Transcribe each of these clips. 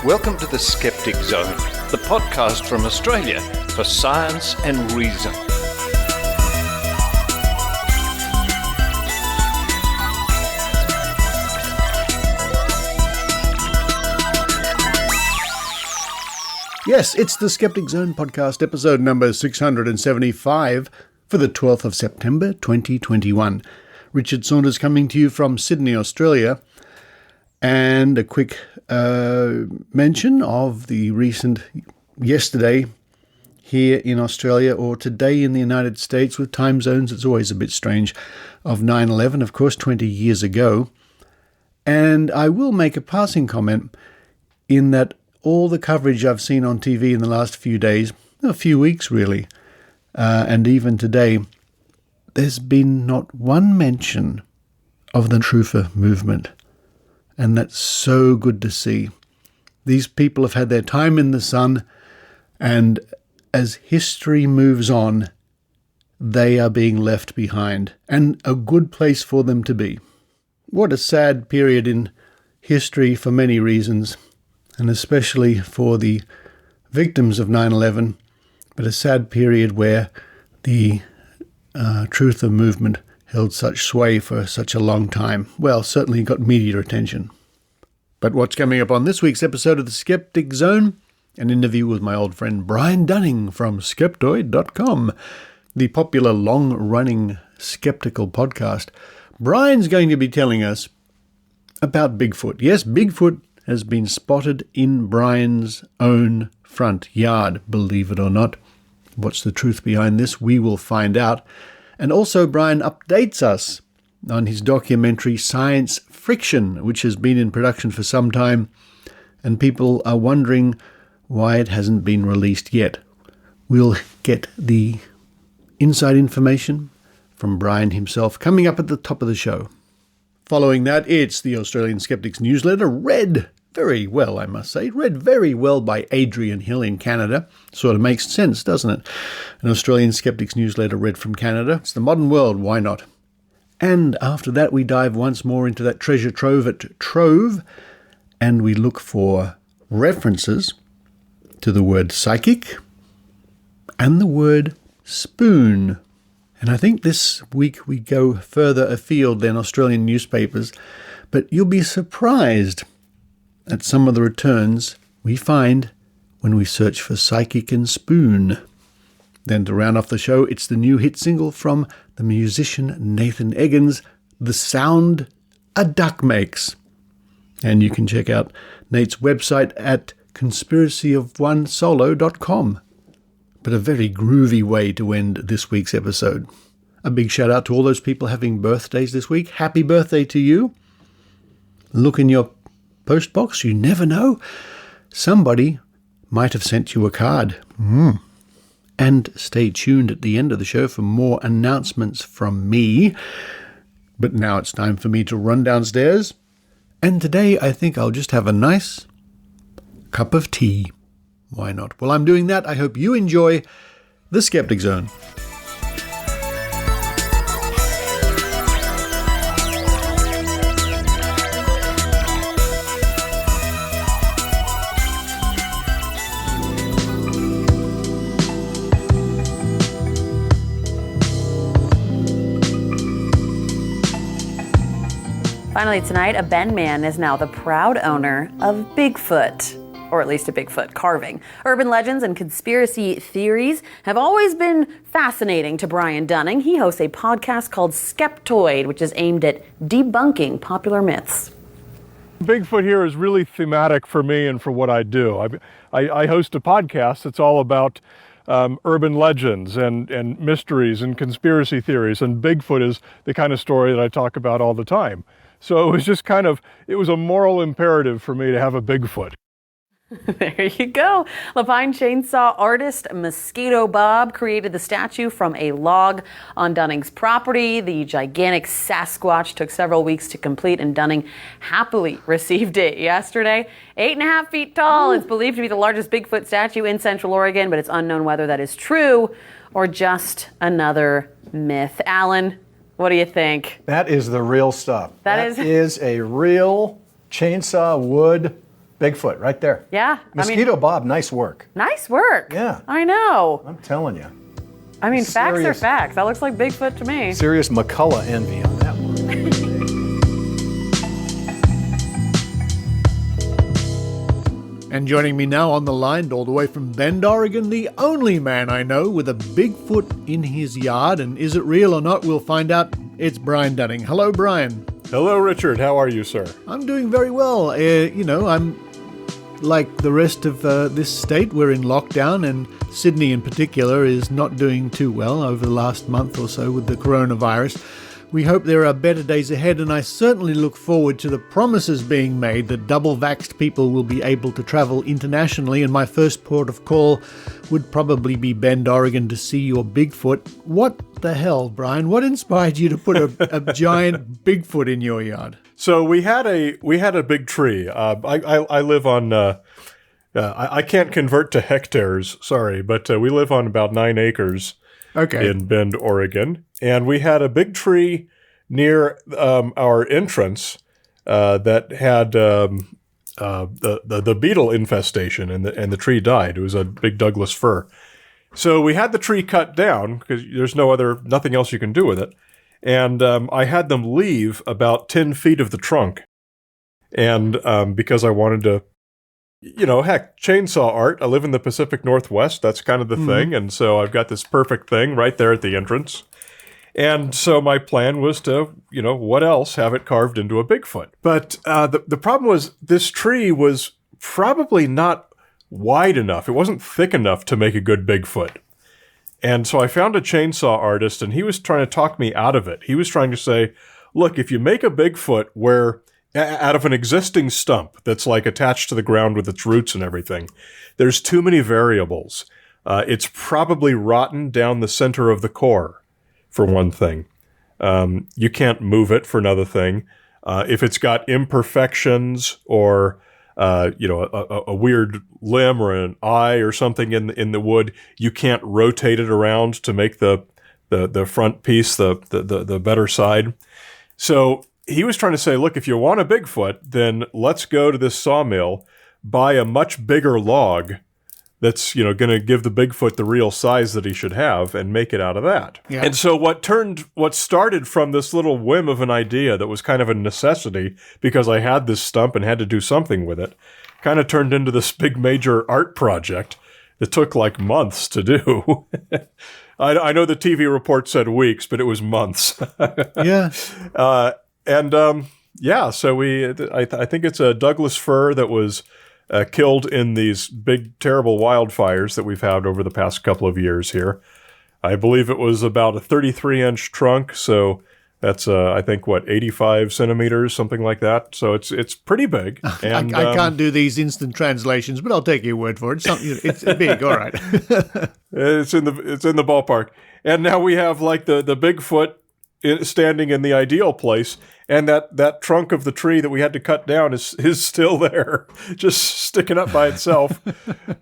Welcome to the Skeptic Zone, the podcast from Australia for science and reason. Yes, it's the Skeptic Zone podcast, episode number 675 for the 12th of September 2021. Richard Saunders coming to you from Sydney, Australia. And a quick mention of the recent yesterday here in Australia, or today in the United States with time zones. It's always a bit strange, of 9/11, of course, 20 years ago. And I will make a passing comment in that all the coverage I've seen on TV in the last few days, a few weeks really, and even today, there's been not one mention of the Trove A movement. And that's so good to see. These people have had their time in the sun, and as history moves on, they are being left behind, and a good place for them to be. What a sad period in history for many reasons, and especially for the victims of 9/11, but a sad period where the Trove A movement held such sway for such a long time. Well, certainly got media attention. But what's coming up on this week's episode of the Skeptic Zone? An interview with my old friend Brian Dunning from Skeptoid.com, the popular long-running skeptical podcast. Brian's going to be telling us about Bigfoot. Yes, Bigfoot has been spotted in Brian's own front yard, believe it or not. What's the truth behind this? We will find out. And also Brian updates us on his documentary Science Friction, which has been in production for some time, and people are wondering why it hasn't been released yet. We'll get the inside information from Brian himself coming up at the top of the show. Following that, it's the Australian Skeptics Newsletter, read very well, I must say. Read very well by Adrienne Hill in Canada. Sort of makes sense, doesn't it? An Australian Skeptics Newsletter read from Canada. It's the modern world, why not? And after that, we dive once more into that treasure trove at Trove, and we look for references to the word psychic and the word spoon. And I think this week we go further afield than Australian newspapers, but you'll be surprised at some of the returns we find when we search for psychic and spoon. Then to round off the show, it's the new hit single from the musician Nathan Eggins, The Sound a Duck Makes. And you can check out Nate's website at conspiracyofonesolo.com. But a very groovy way to end this week's episode. A big shout out to all those people having birthdays this week. Happy birthday to you. Look in your post box, you never know. Somebody might have sent you a card. And stay tuned at the end of the show for more announcements from me. But now it's time for me to run downstairs. And today I think I'll just have a nice cup of tea. Why not? While I'm doing that, I hope you enjoy the Skeptic Zone. Finally tonight, a Bend man is now the proud owner of Bigfoot, or at least a Bigfoot carving. Urban legends and conspiracy theories have always been fascinating to Brian Dunning. He hosts a podcast called Skeptoid, which is aimed at debunking popular myths. Bigfoot here is really thematic for me and for what I do. I host a podcast that's all about urban legends and mysteries and conspiracy theories, and Bigfoot is the kind of story that I talk about all the time. So it was just it was a moral imperative for me to have a Bigfoot. There you go. Lapine chainsaw artist Mosquito Bob created the statue from a log on Dunning's property. The gigantic Sasquatch took several weeks to complete, and Dunning happily received it yesterday. 8.5 feet tall. It's believed to be the largest Bigfoot statue in Central Oregon, but it's unknown whether that is true or just another myth. Alan, what do you think? That is the real stuff. That is a real chainsaw wood Bigfoot, right there. Yeah. Mosquito Bob, nice work. Nice work. Yeah. I know. I'm telling you. I mean, facts are Serious- facts. That looks like Bigfoot to me. Serious McCullough envy on that one. And joining me now on the line, all the way from Bend, Oregon, the only man I know with a Bigfoot in his yard. And is it real or not? We'll find out. It's Brian Dunning. Hello, Brian. Hello, Richard. How are you, sir? I'm doing very well. I'm like the rest of this state. We're in lockdown, and Sydney in particular is not doing too well over the last month or so with the coronavirus. We hope there are better days ahead, and I certainly look forward to the promises being made that double-vaxxed people will be able to travel internationally, and my first port of call would probably be Bend, Oregon, to see your Bigfoot. What the hell, Brian? What inspired you to put a giant Bigfoot in your yard? So we had a big tree. I live on. I can't convert to hectares. Sorry, but we live on about 9 acres. Okay. In Bend, Oregon, and we had a big tree near our entrance that had the beetle infestation, and the tree died. It was a big Douglas fir. So we had the tree cut down because there's nothing else you can do with it. And I had them leave about 10 feet of the trunk. And because I wanted to, chainsaw art. I live in the Pacific Northwest. That's kind of the thing. And so I've got this perfect thing right there at the entrance. And so my plan was to, what else? Have it carved into a Bigfoot. But the problem was this tree was probably not wide enough. It wasn't thick enough to make a good Bigfoot. And so I found a chainsaw artist, and he was trying to talk me out of it. He was trying to say, look, if you make a Bigfoot where out of an existing stump that's like attached to the ground with its roots and everything, there's too many variables. It's probably rotten down the center of the core, for one thing. You can't move it, for another thing. If it's got imperfections or a weird limb or an eye or something in the wood, you can't rotate it around to make the front piece the better side. So he was trying to say, look, if you want a Bigfoot, then let's go to this sawmill, buy a much bigger log that's, going to give the Bigfoot the real size that he should have and make it out of that. Yeah. And so what started from this little whim of an idea that was kind of a necessity because I had this stump and had to do something with it, kind of turned into this big major art project that took like months to do. I know the TV report said weeks, but it was months. Yeah. So I think it's a Douglas fir that was killed in these big, terrible wildfires that we've had over the past couple of years here. I believe it was about a 33-inch trunk, so that's, 85 centimeters, something like that. So it's pretty big. And, I can't do these instant translations, but I'll take your word for it. It's big, all right. It's in the ballpark. And now we have like the Bigfoot standing in the ideal place, and that trunk of the tree that we had to cut down is still there, just sticking up by itself.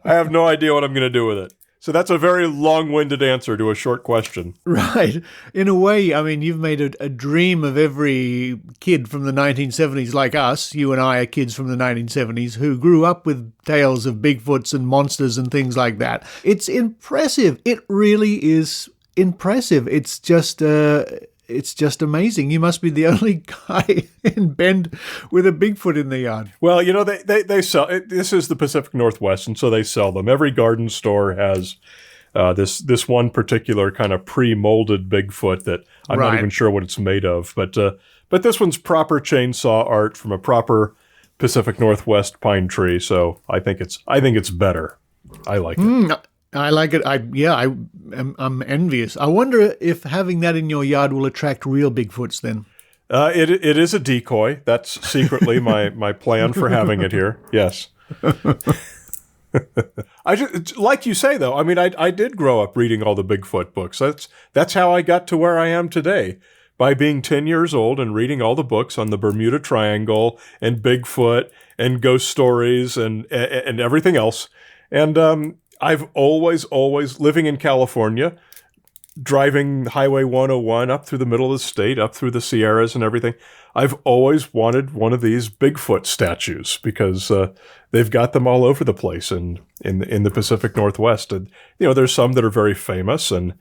I have no idea what I'm going to do with it. So that's a very long-winded answer to a short question. Right. In a way, I mean, you've made a dream of every kid from the 1970s like us. You and I are kids from the 1970s who grew up with tales of Bigfoots and monsters and things like that. It's impressive. It really is impressive. It's just amazing. You must be the only guy in Bend with a Bigfoot in the yard. Well, they sell it. This is the Pacific Northwest, and so they sell them. Every garden store has this one particular kind of pre-molded Bigfoot that I'm not even sure what it's made of. But this one's proper chainsaw art from a proper Pacific Northwest pine tree. So I think it's better. I like it. I like it. I'm envious. I wonder if having that in your yard will attract real Bigfoots then. It is a decoy. That's secretly my plan for having it here. Yes. Like you say, though, I mean, I did grow up reading all the Bigfoot books. That's how I got to where I am today, by being 10 years old and reading all the books on the Bermuda Triangle and Bigfoot and ghost stories and everything else. And I've always living in California, driving Highway 101 up through the middle of the state, up through the Sierras and everything, I've always wanted one of these Bigfoot statues because they've got them all over the place in the Pacific Northwest. And, there's some that are very famous, and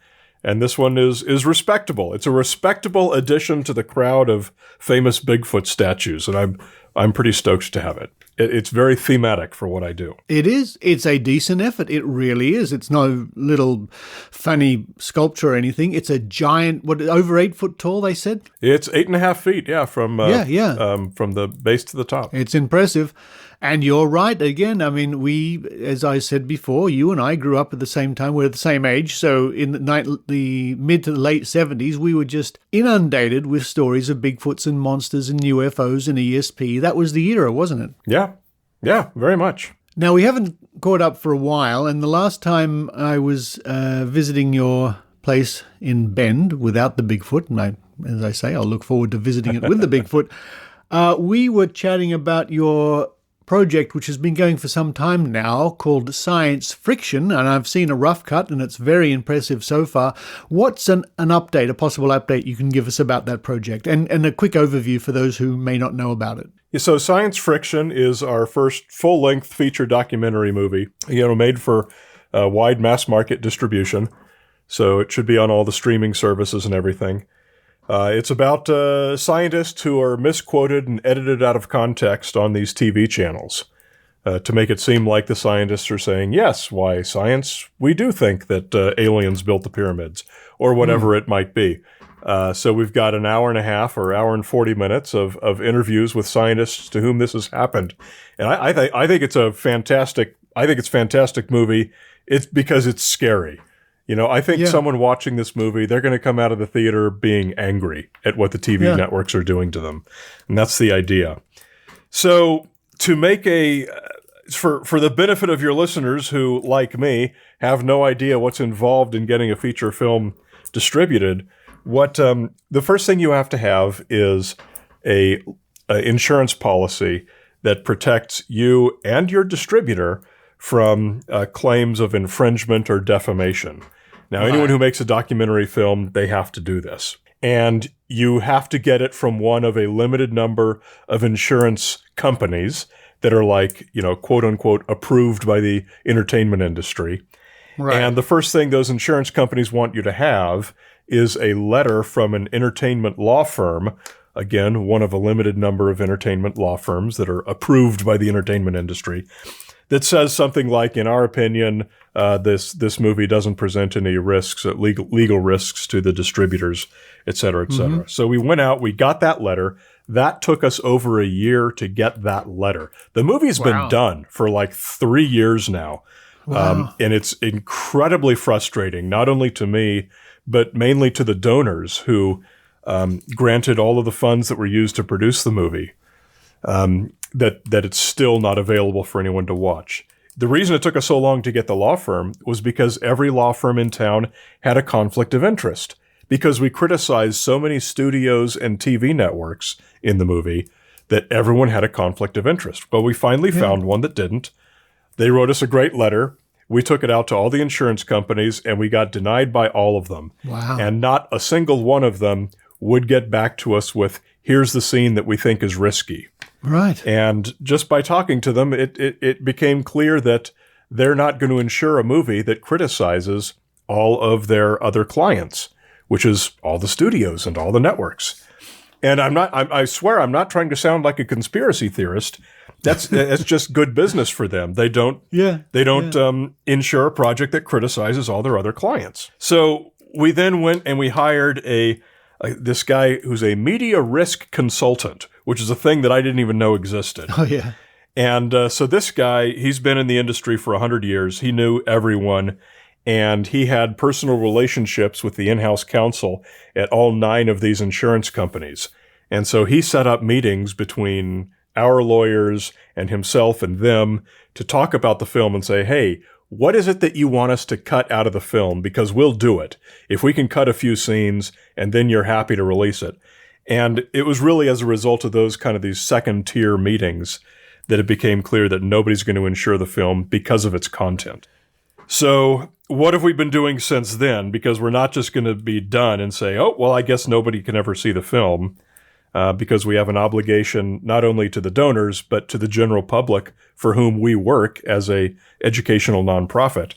this one is respectable. It's a respectable addition to the crowd of famous Bigfoot statues, and I'm pretty stoked to have it. It's very thematic for what I do. It is. It's a decent effort. It really is. It's no little funny sculpture or anything. It's a giant, over 8 foot tall, they said? It's 8.5 feet, from the base to the top. It's impressive. And you're right. Again, I mean, we, as I said before, you and I grew up at the same time. We're the same age. So in the mid to the late 70s, we were just inundated with stories of Bigfoots and monsters and UFOs and ESP. That was the era, wasn't it? Yeah, very much. Now, we haven't caught up for a while. And the last time I was visiting your place in Bend without the Bigfoot, and as I say, I'll look forward to visiting it with the Bigfoot, we were chatting about your project, which has been going for some time now, called Science Friction, and I've seen a rough cut, and it's very impressive so far. What's an update, a possible update you can give us about that project, and a quick overview for those who may not know about it? Yeah, so Science Friction is our first full-length feature documentary movie, made for wide mass market distribution, so it should be on all the streaming services and everything. It's about scientists who are misquoted and edited out of context on these TV channels to make it seem like the scientists are saying, yes, why, science, we do think that aliens built the pyramids, or whatever it might be. So we've got an hour and a half or hour and 40 minutes of interviews with scientists to whom this has happened. And I think it's a fantastic movie. It's because it's scary. I think someone watching this movie, they're going to come out of the theater being angry at what the TV networks are doing to them. And that's the idea. So to make for the benefit of your listeners who, like me, have no idea what's involved in getting a feature film distributed, the first thing you have to have is a insurance policy that protects you and your distributor from claims of infringement or defamation. Now, anyone who makes a documentary film, they have to do this. And you have to get it from one of a limited number of insurance companies that are like, quote unquote, approved by the entertainment industry. Right. And the first thing those insurance companies want you to have is a letter from an entertainment law firm, again, one of a limited number of entertainment law firms that are approved by the entertainment industry, that says something like, in our opinion, this movie doesn't present any risks, legal risks to the distributors, et cetera, et cetera. So we went out, we got that letter. That took us over a year to get that letter. The movie's been done for like 3 years now. And it's incredibly frustrating, not only to me, but mainly to the donors who granted all of the funds that were used to produce the movie. That it's still not available for anyone to watch. The reason it took us so long to get the law firm was because every law firm in town had a conflict of interest, because we criticized so many studios and TV networks in the movie that everyone had a conflict of interest. Well, we finally found one that didn't. They wrote us a great letter. We took it out to all the insurance companies, and we got denied by all of them. Wow. And not a single one of them would get back to us with, here's the scene that we think is risky. Right. And just by talking to them, it became clear that they're not going to insure a movie that criticizes all of their other clients, which is all the studios and all the networks. And I swear I'm not trying to sound like a conspiracy theorist. That's just good business for them. They don't insure a project that criticizes all their other clients. So we then went and we hired this guy who's a media risk consultant, which is a thing that I didn't even know existed. Oh, yeah. And so this guy, he's been in the industry for 100 years. He knew everyone, and he had personal relationships with the in-house counsel at all 9 of these insurance companies. And so he set up meetings between our lawyers and himself and them to talk about the film and say, hey, what is it that you want us to cut out of the film? Because we'll do it. If we can cut a few scenes and then you're happy to release it. And it was really as a result of these second tier meetings that it became clear that nobody's going to insure the film because of its content. So what have we been doing since then? Because we're not just going to be done and say, oh, well, I guess nobody can ever see the film, because we have an obligation not only to the donors, but to the general public for whom we work as a educational nonprofit.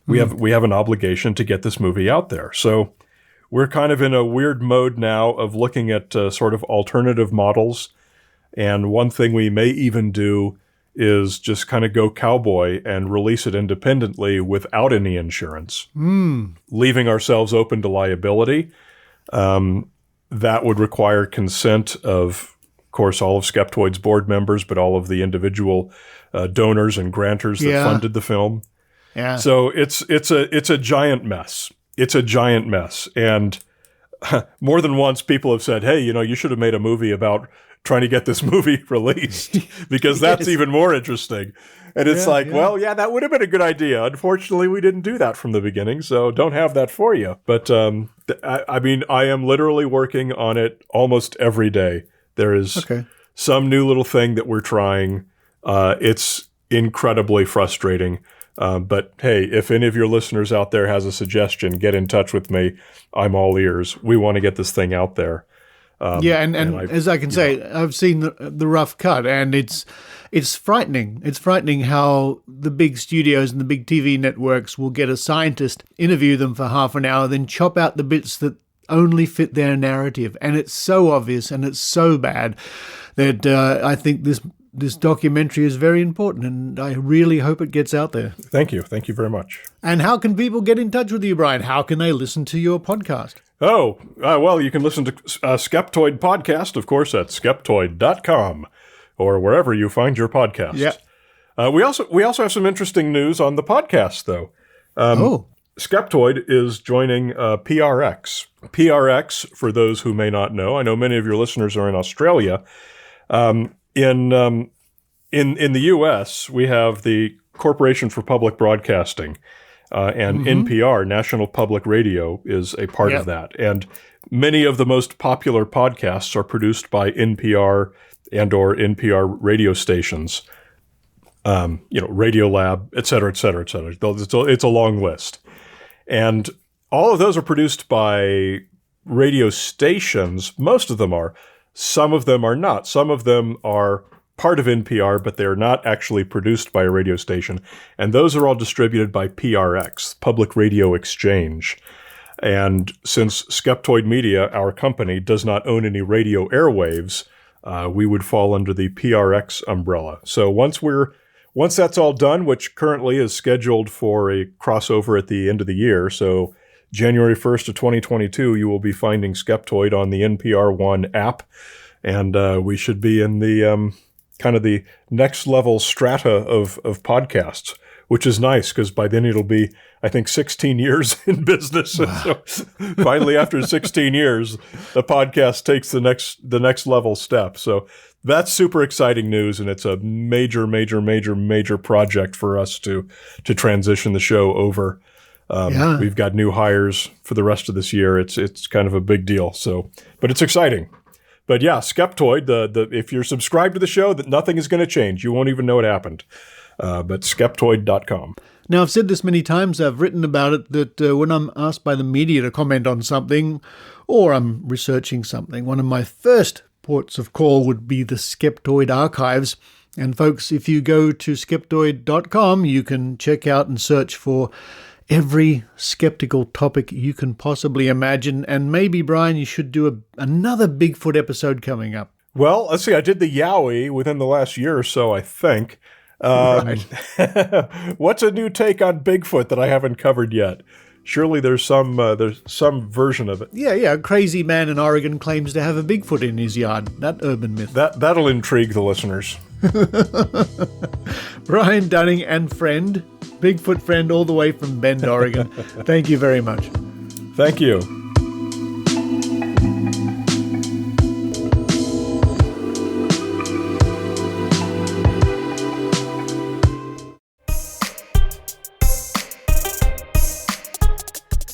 We have an obligation to get this movie out there. So we're kind of in a weird mode now of looking at sort of alternative models. And one thing we may even do is just kind of go cowboy and release it independently without any insurance, leaving ourselves open to liability. That would require consent of course, all of Skeptoid's board members, but all of the individual donors and grantors that funded the film. Yeah. So it's a giant mess. It's a giant mess. And more than once, people have said, hey, you should have made a movie about trying to get this movie released, because that's even more interesting. And it's well, that would have been a good idea. Unfortunately, we didn't do that from the beginning, so don't have that for you. But I am literally working on it almost every day. There is some new little thing that we're trying. It's incredibly frustrating. But hey, if any of your listeners out there has a suggestion, get in touch with me. I'm all ears. We want to get this thing out there. And as I can say, I've seen the rough cut, and it's frightening. It's frightening how the big studios and the big TV networks will get a scientist, interview them for half an hour, then chop out the bits that only fit their narrative. And it's so obvious and it's so bad that I think this documentary is very important, and I really hope it gets out there. Thank you. Thank you very much. And how can people get in touch with you, Brian? How can they listen to your podcast? Well, you can listen to Skeptoid Podcast, of course, at skeptoid.com or wherever you find your podcasts. Yeah. We also have some interesting news on the podcast, though. Skeptoid is joining PRX. PRX, for those who may not know, I know many of your listeners are in Australia. In the U.S., we have the Corporation for Public Broadcasting, and NPR, National Public Radio, is a part of that. And many of the most popular podcasts are produced by NPR and or NPR radio stations, Radiolab, et cetera, et cetera, et cetera. It's a long list. And all of those are produced by radio stations. Most of them are. Some of them are not. Some of them are part of NPR, but they're not actually produced by a radio station. And those are all distributed by PRX, Public Radio Exchange. And since Skeptoid Media, our company, does not own any radio airwaves, we would fall under the PRX umbrella. So once that's all done, which currently is scheduled for a crossover at the end of the year, so January 1st of 2022, you will be finding Skeptoid on the NPR One app, and we should be in the kind of the next level strata of podcasts, which is nice because by then it'll be, I think, 16 years in business. Wow. So finally, after 16 years, the podcast takes the next level step. So that's super exciting news, and it's a major, major, major, major project for us to transition the show over. We've got new hires for the rest of this year. It's kind of a big deal. So, but it's exciting. But yeah, Skeptoid, if you're subscribed to the show, that nothing is going to change. You won't even know it happened. But skeptoid.com. Now, I've said this many times, I've written about it, that when I'm asked by the media to comment on something, or I'm researching something, one of my first ports of call would be the Skeptoid archives. And folks, if you go to skeptoid.com, you can check out and search for every skeptical topic you can possibly imagine. And maybe, Brian, you should do another Bigfoot episode coming up. Well, let's see. I did the Yowie within the last year or so, I think. Right. What's a new take on Bigfoot that I haven't covered yet? Surely there's some version of it. Yeah. A crazy man in Oregon claims to have a Bigfoot in his yard. That urban myth. That'll intrigue the listeners. Brian Dunning and friend, Bigfoot friend all the way from Bend, Oregon. Thank you very much. Thank you.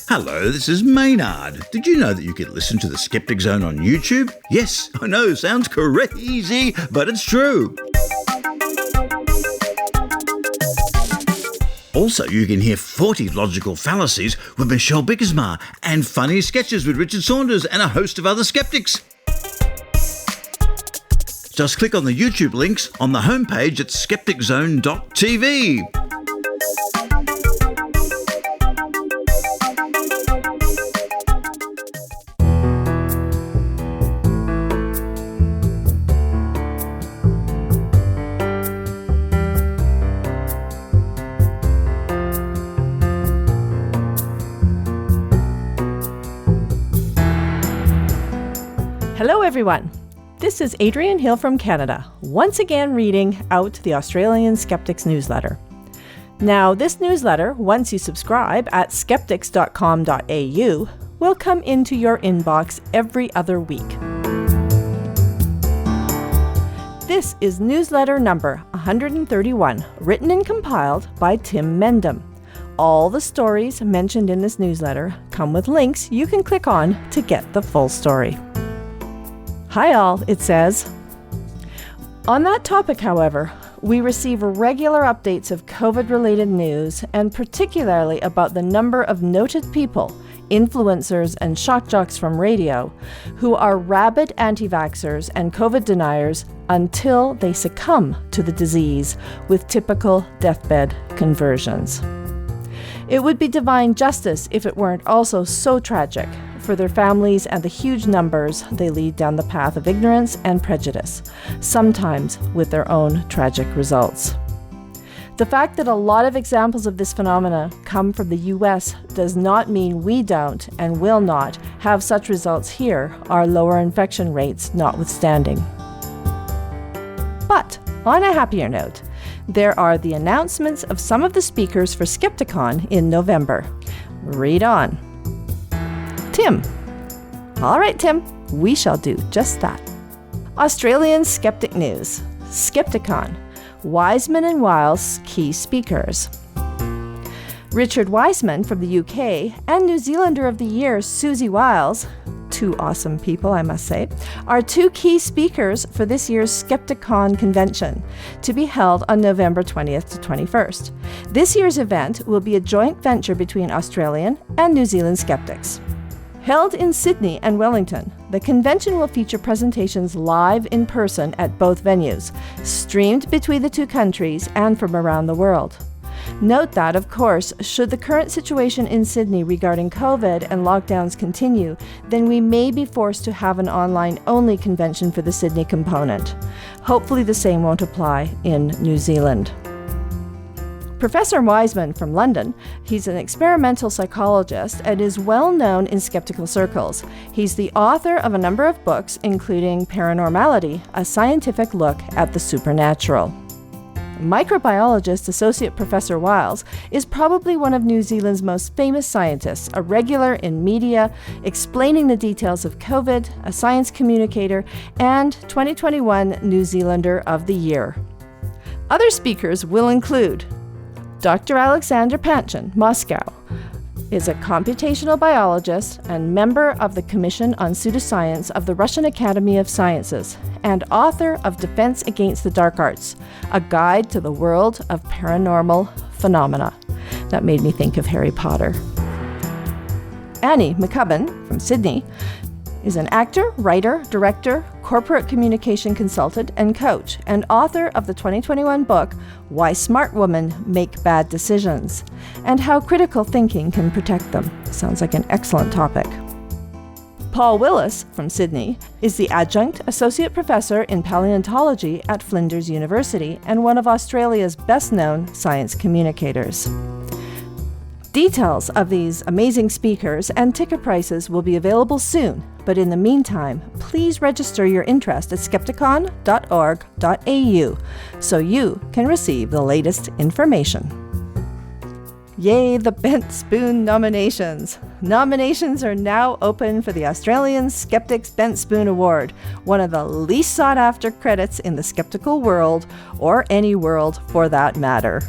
Hello, this is Maynard. Did you know that you can listen to the Skeptic Zone on YouTube? Yes, I know, sounds crazy, but it's true. Also, you can hear 40 logical fallacies with Michelle Bickersma and funny sketches with Richard Saunders and a host of other skeptics. Just click on the YouTube links on the homepage at skepticzone.tv. Hello everyone, this is Adrienne Hill from Canada, once again reading out the Australian Skeptics Newsletter. Now, this newsletter, once you subscribe at skeptics.com.au, will come into your inbox every other week. This is newsletter number 131, written and compiled by Tim Mendham. All the stories mentioned in this newsletter come with links you can click on to get the full story. Hi all, it says. On that topic, however, we receive regular updates of COVID-related news, and particularly about the number of noted people, influencers and shock jocks from radio, who are rabid anti-vaxxers and COVID deniers until they succumb to the disease with typical deathbed conversions. It would be divine justice if it weren't also so tragic for their families and the huge numbers they lead down the path of ignorance and prejudice, sometimes with their own tragic results. The fact that a lot of examples of this phenomena come from the US does not mean we don't and will not have such results here, our lower infection rates notwithstanding. But on a happier note, there are the announcements of some of the speakers for Skepticon in November. Read on. Tim. All right, Tim, we shall do just that. Australian Skeptic News. Skepticon. Wiseman and Wiles key speakers. Richard Wiseman from the UK and New Zealander of the Year Susie Wiles, two awesome people I must say, are two key speakers for this year's Skepticon convention, to be held on November 20th to 21st. This year's event will be a joint venture between Australian and New Zealand skeptics. Held in Sydney and Wellington, the convention will feature presentations live in person at both venues, streamed between the two countries and from around the world. Note that, of course, should the current situation in Sydney regarding COVID and lockdowns continue, then we may be forced to have an online-only convention for the Sydney component. Hopefully the same won't apply in New Zealand. Professor Wiseman from London, he's an experimental psychologist and is well known in skeptical circles. He's the author of a number of books, including Paranormality, a scientific look at the supernatural. Microbiologist Associate Professor Wiles is probably one of New Zealand's most famous scientists, a regular in media, explaining the details of COVID, a science communicator, and 2021 New Zealander of the Year. Other speakers will include Dr. Alexander Panchin, Moscow, is a computational biologist and member of the Commission on Pseudoscience of the Russian Academy of Sciences, and author of Defense Against the Dark Arts, a guide to the world of paranormal phenomena. That made me think of Harry Potter. Annie McCubbin from Sydney is an actor, writer, director, corporate communication consultant, and coach, and author of the 2021 book, Why Smart Women Make Bad Decisions, and How Critical Thinking Can Protect Them. Sounds like an excellent topic. Paul Willis from Sydney is the adjunct associate professor in paleontology at Flinders University and one of Australia's best-known science communicators. Details of these amazing speakers and ticket prices will be available soon, but in the meantime, please register your interest at skepticon.org.au so you can receive the latest information. Yay, the Bent Spoon nominations! Nominations are now open for the Australian Skeptics Bent Spoon Award, one of the least sought-after credits in the skeptical world, or any world for that matter.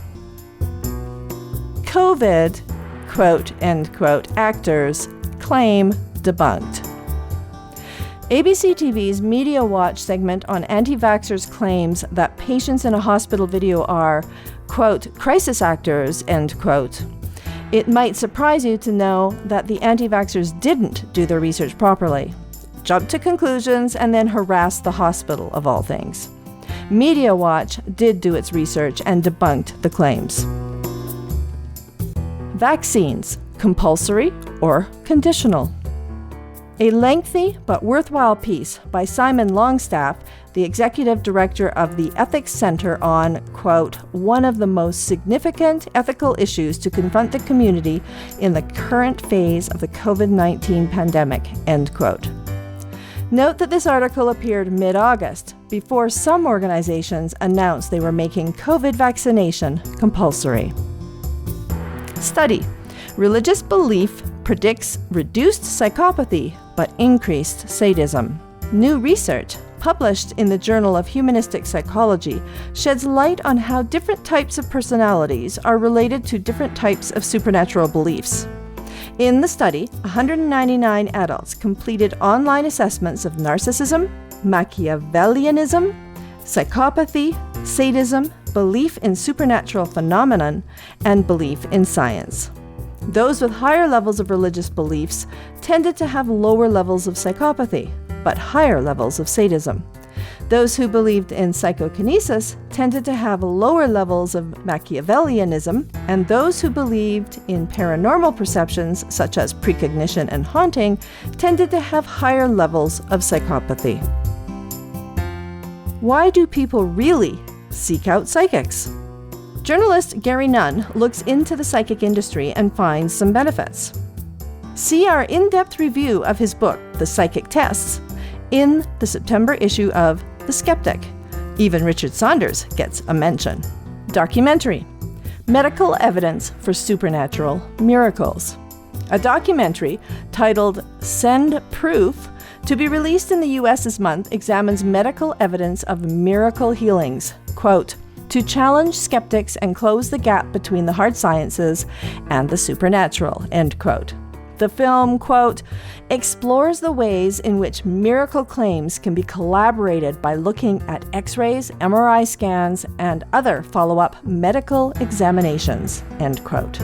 COVID, quote, end quote, actors claim debunked. ABC TV's Media Watch segment on anti-vaxxers claims that patients in a hospital video are, quote, crisis actors, end quote. It might surprise you to know that the anti-vaxxers didn't do their research properly, jumped to conclusions, and then harassed the hospital, of all things. Media Watch did do its research and debunked the claims. Vaccines, compulsory or conditional? A lengthy but worthwhile piece by Simon Longstaff, the executive director of the Ethics Center, on, quote, one of the most significant ethical issues to confront the community in the current phase of the COVID-19 pandemic, end quote. Note that this article appeared mid-August, before some organizations announced they were making COVID vaccination compulsory. Study: religious belief predicts reduced psychopathy but increased sadism. New research, published in the Journal of Humanistic Psychology, sheds light on how different types of personalities are related to different types of supernatural beliefs. In the study, 199 adults completed online assessments of narcissism, Machiavellianism, psychopathy, sadism, belief in supernatural phenomenon, and belief in science. Those with higher levels of religious beliefs tended to have lower levels of psychopathy, but higher levels of sadism. Those who believed in psychokinesis tended to have lower levels of Machiavellianism, and those who believed in paranormal perceptions, such as precognition and haunting, tended to have higher levels of psychopathy. Why do people really seek out psychics? Journalist Gary Nunn looks into the psychic industry and finds some benefits. See our in-depth review of his book, The Psychic Tests, in the September issue of The Skeptic. Even Richard Saunders gets a mention. Documentary: Medical Evidence for Supernatural Miracles. A documentary titled Send Proof, to be released in the U.S. this month, examines medical evidence of miracle healings, quote, to challenge skeptics and close the gap between the hard sciences and the supernatural, end quote. The film, quote, explores the ways in which miracle claims can be collaborated by looking at X-rays, MRI scans, and other follow-up medical examinations, end quote.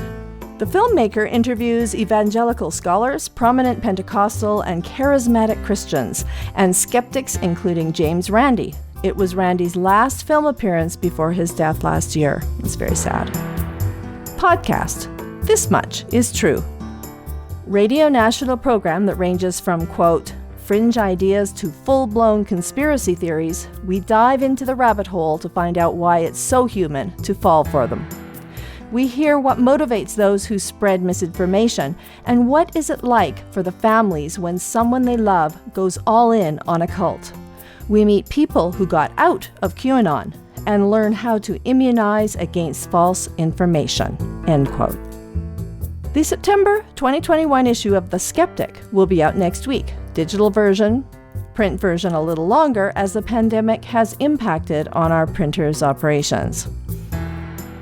The filmmaker interviews evangelical scholars, prominent Pentecostal and charismatic Christians, and skeptics including James Randi. It was Randi's last film appearance before his death last year. It's very sad. Podcast: This Much Is True. Radio national program that ranges from, quote, fringe ideas to full-blown conspiracy theories. We dive into the rabbit hole to find out why it's so human to fall for them. We hear what motivates those who spread misinformation, and what is it like for the families when someone they love goes all in on a cult. We meet people who got out of QAnon and learn how to immunize against false information, end quote. The September 2021 issue of The Skeptic will be out next week. Digital version, print version a little longer, as the pandemic has impacted on our printer's operations.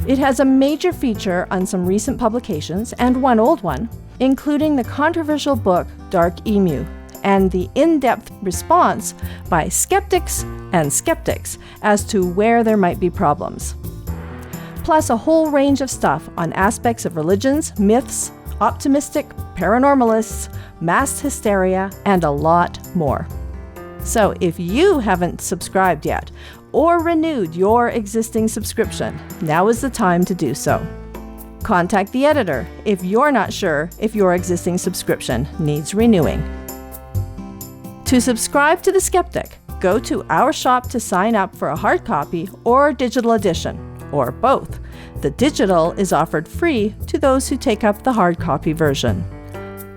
It has a major feature on some recent publications and one old one, including the controversial book Dark Emu, and the in-depth response by skeptics and skeptics as to where there might be problems. Plus a whole range of stuff on aspects of religions, myths, optimistic paranormalists, mass hysteria, and a lot more. So if you haven't subscribed yet, or renewed your existing subscription, now is the time to do so. Contact the editor if you're not sure if your existing subscription needs renewing. To subscribe to The Skeptic, go to our shop to sign up for a hard copy or digital edition, or both. The digital is offered free to those who take up the hard copy version.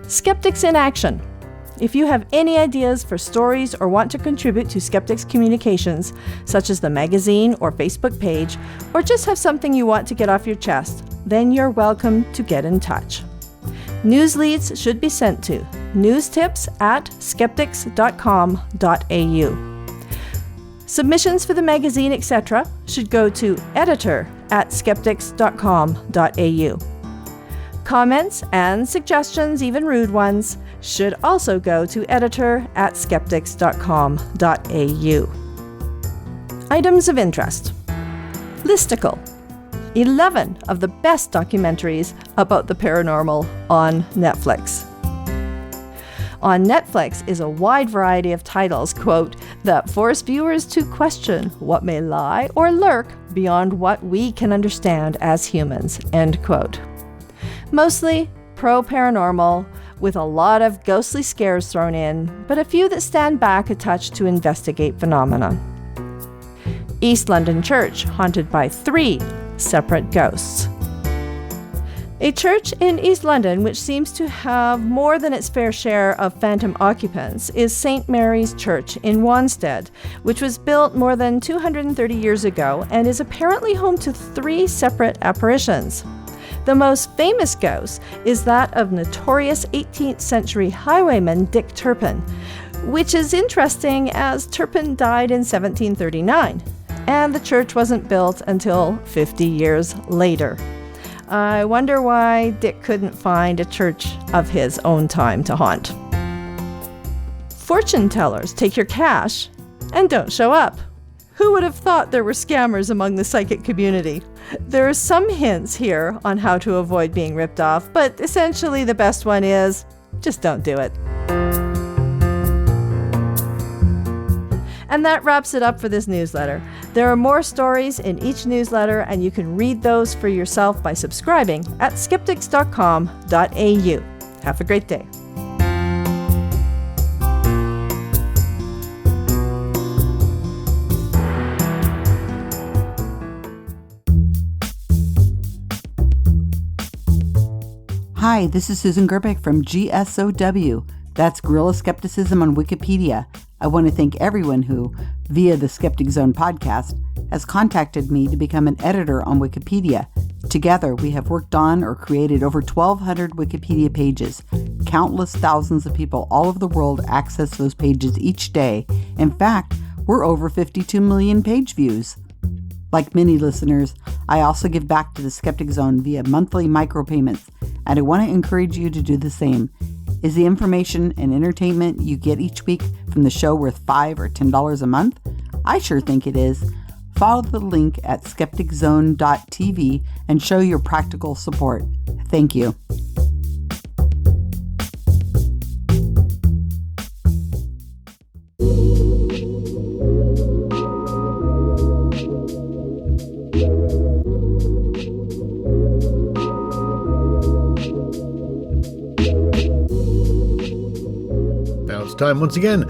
Skeptics in Action. If you have any ideas for stories or want to contribute to Skeptics communications, such as the magazine or Facebook page, or just have something you want to get off your chest, then you're welcome to get in touch. News leads should be sent to newstips@skeptics.com.au. Submissions for the magazine, etc., should go to editor@skeptics.com.au. Comments and suggestions, even rude ones, should also go to editor@skeptics.com.au. Items of interest. Listicle. 11 of the best documentaries about the paranormal on Netflix. On Netflix is a wide variety of titles, quote, that force viewers to question what may lie or lurk beyond what we can understand as humans, end quote. Mostly pro-paranormal, with a lot of ghostly scares thrown in, but a few that stand back a touch to investigate phenomena. East London Church, haunted by 3 separate ghosts. A church in East London which seems to have more than its fair share of phantom occupants is St. Mary's Church in Wanstead, which was built more than 230 years ago and is apparently home to 3 separate apparitions. The most famous ghost is that of notorious 18th century highwayman Dick Turpin, which is interesting as Turpin died in 1739, and the church wasn't built until 50 years later. I wonder why Dick couldn't find a church of his own time to haunt. Fortune tellers take your cash and don't show up. Who would have thought there were scammers among the psychic community? There are some hints here on how to avoid being ripped off, but essentially the best one is just don't do it. And that wraps it up for this newsletter. There are more stories in each newsletter, and you can read those for yourself by subscribing at skeptics.com.au. Have a great day. Hi, this is Susan Gerbeck from GSOW. That's Guerrilla Skepticism on Wikipedia. I want to thank everyone who, via the Skeptic Zone podcast, has contacted me to become an editor on Wikipedia. Together, we have worked on or created over 1,200 Wikipedia pages. Countless thousands of people all over the world access those pages each day. In fact, we're over 52 million page views. Like many listeners, I also give back to the Skeptic Zone via monthly micropayments, and I want to encourage you to do the same. Is the information and entertainment you get each week from the show worth $5 or $10 a month? I sure think it is. Follow the link at skepticzone.tv and show your practical support. Thank you. Time once again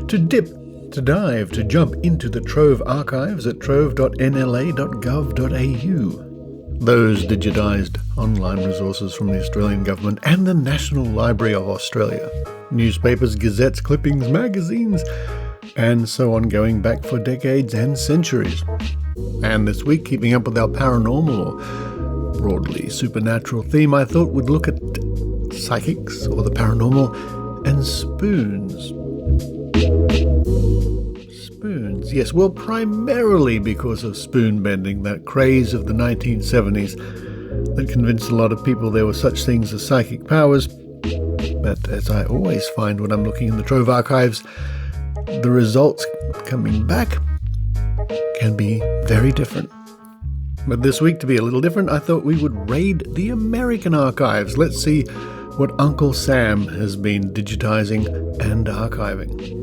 to dive, to jump into the Trove archives at trove.nla.gov.au. Those digitised online resources from the Australian Government and the National Library of Australia. Newspapers, gazettes, clippings, magazines, and so on, going back for decades and centuries. And this week, keeping up with our paranormal or broadly supernatural theme, I thought we'd look at psychics or the paranormal and spoons. Spoons, yes, well, primarily because of spoon bending, that craze of the 1970s that convinced a lot of people there were such things as psychic powers. But as I always find when I'm looking in the Trove archives, the results coming back can be very different. But this week, to be a little different, I thought we would raid the American archives. Let's see what Uncle Sam has been digitizing and archiving.